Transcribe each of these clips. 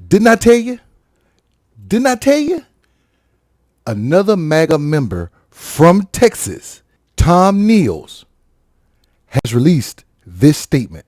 Didn't I tell you? Didn't I tell you? Another MAGA member from Texas, Tom Niels, has released this statement.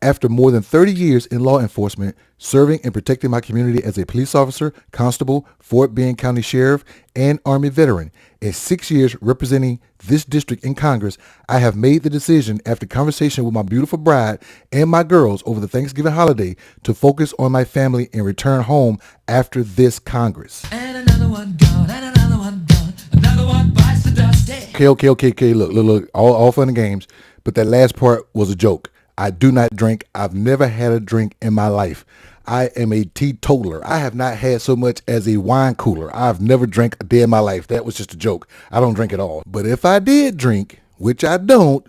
After more than 30 years in law enforcement, serving and protecting my community as a police officer, constable, Fort Bend County Sheriff, and Army veteran, and 6 years representing this district in Congress, I have made the decision after conversation with my beautiful bride and my girls over the Thanksgiving holiday to focus on my family and return home after this Congress. And another one gone, and another one gone, another one bites the dust. Okay, look, all fun and games, but that last part was a joke. I do not drink. I've never had a drink in my life. I am a teetotaler. I have not had so much as a wine cooler. I've never drank a day in my life. That was just a joke. I don't drink at all. But if I did drink, which I don't,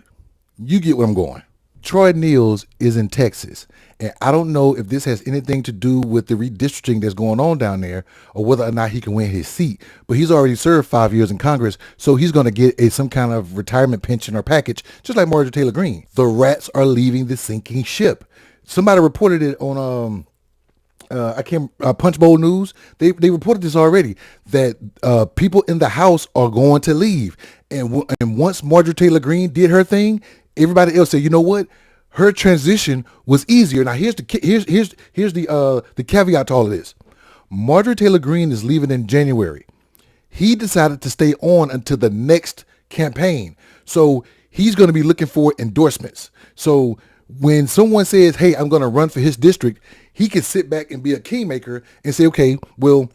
you get where I'm going. Troy Niels is in Texas, and I don't know if this has anything to do with the redistricting that's going on down there or whether or not he can win his seat, but he's already served 5 years in Congress, so he's going to get some kind of retirement pension or package, just like Marjorie Taylor Greene. The rats are leaving the sinking ship. Somebody reported it on Punch Bowl News. They reported this already, that people in the House are going to leave, and once Marjorie Taylor Greene did her thing, everybody else said, you know what? Her transition was easier. Now here's the caveat to all of this. Marjorie Taylor Greene is leaving in January. He decided to stay on until the next campaign. So he's going to be looking for endorsements. So when someone says, hey, I'm going to run for his district, he can sit back and be a kingmaker and say, okay, well,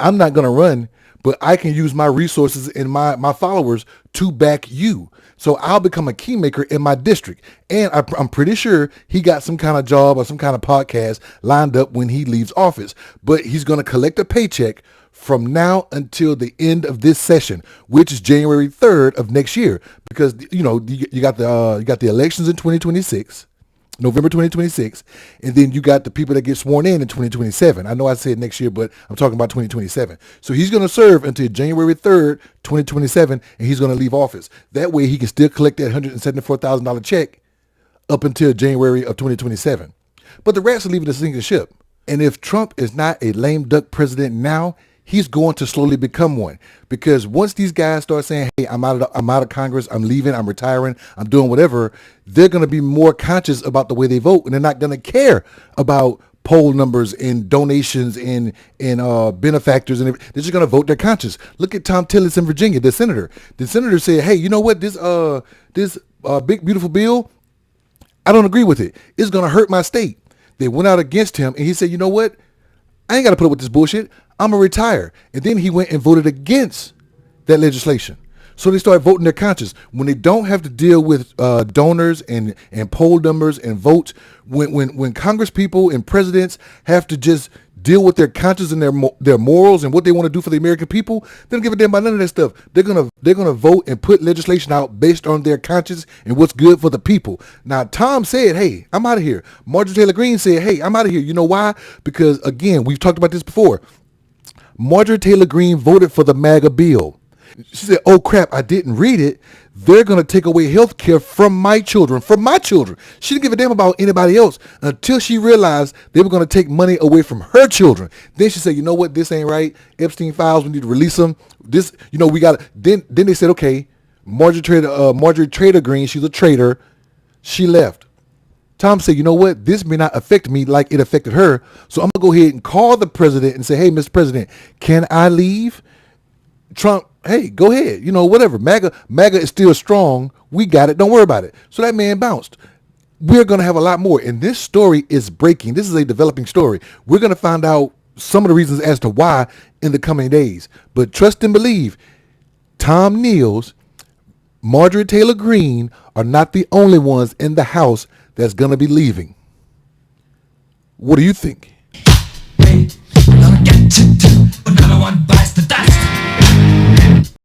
I'm not going to run, but I can use my resources and my followers to back you. So I'll become a kingmaker in my district. And I'm pretty sure he got some kind of job or some kind of podcast lined up when he leaves office. But he's going to collect a paycheck from now until the end of this session, which is January 3rd of next year. Because, you got the elections in 2026. November 2026, and then you got the people that get sworn in 2027. I know I said next year, but I'm talking about 2027. So he's going to serve until January 3rd, 2027, and he's going to leave office. That way he can still collect that $174,000 check up until January of 2027. But the rats are leaving the sinking ship. And if Trump is not a lame duck president now, he's going to slowly become one, because once these guys start saying, hey, I'm out of Congress, I'm leaving, I'm retiring, I'm doing whatever, they're going to be more conscious about the way they vote, and they're not going to care about poll numbers and donations and benefactors, and they're just going to vote their conscience. Look at Tom Tillis in Virginia, the senator. The senator said, hey, you know what, this big, beautiful bill, I don't agree with it. It's going to hurt my state. They went out against him, and he said, you know what, I ain't got to put up with this bullshit. I'm going to retire. And then he went and voted against that legislation. So they start voting their conscience. When they don't have to deal with donors and poll numbers and votes, when Congress people and presidents have to just deal with their conscience and their morals and what they want to do for the American people, they don't give a damn about none of that stuff. They're gonna vote and put legislation out based on their conscience and what's good for the people. Now, Tom said, hey, I'm out of here. Marjorie Taylor Greene said, hey, I'm out of here. You know why? Because, again, we've talked about this before. Marjorie Taylor Greene voted for the MAGA bill. She said, oh, crap, I didn't read it. They're going to take away health care from my children, She didn't give a damn about anybody else until she realized they were going to take money away from her children. Then she said, you know what, this ain't right. Epstein files, we need to release them. This, we got to. Then they said, okay, Marjorie Taylor Greene, she's a traitor. She left. Tom said, you know what, this may not affect me like it affected her, so I'm going to go ahead and call the president and say, hey, Mr. President, can I leave? Trump, hey, go ahead, whatever. MAGA is still strong. We got it. Don't worry about it. So that man bounced. We're going to have a lot more. And this story is breaking. This is a developing story. We're going to find out some of the reasons as to why in the coming days. But trust and believe, Tom Niels, Marjorie Taylor Greene are not the only ones in the House that's going to be leaving. What do you think? Hey, gonna get you too. Another one bites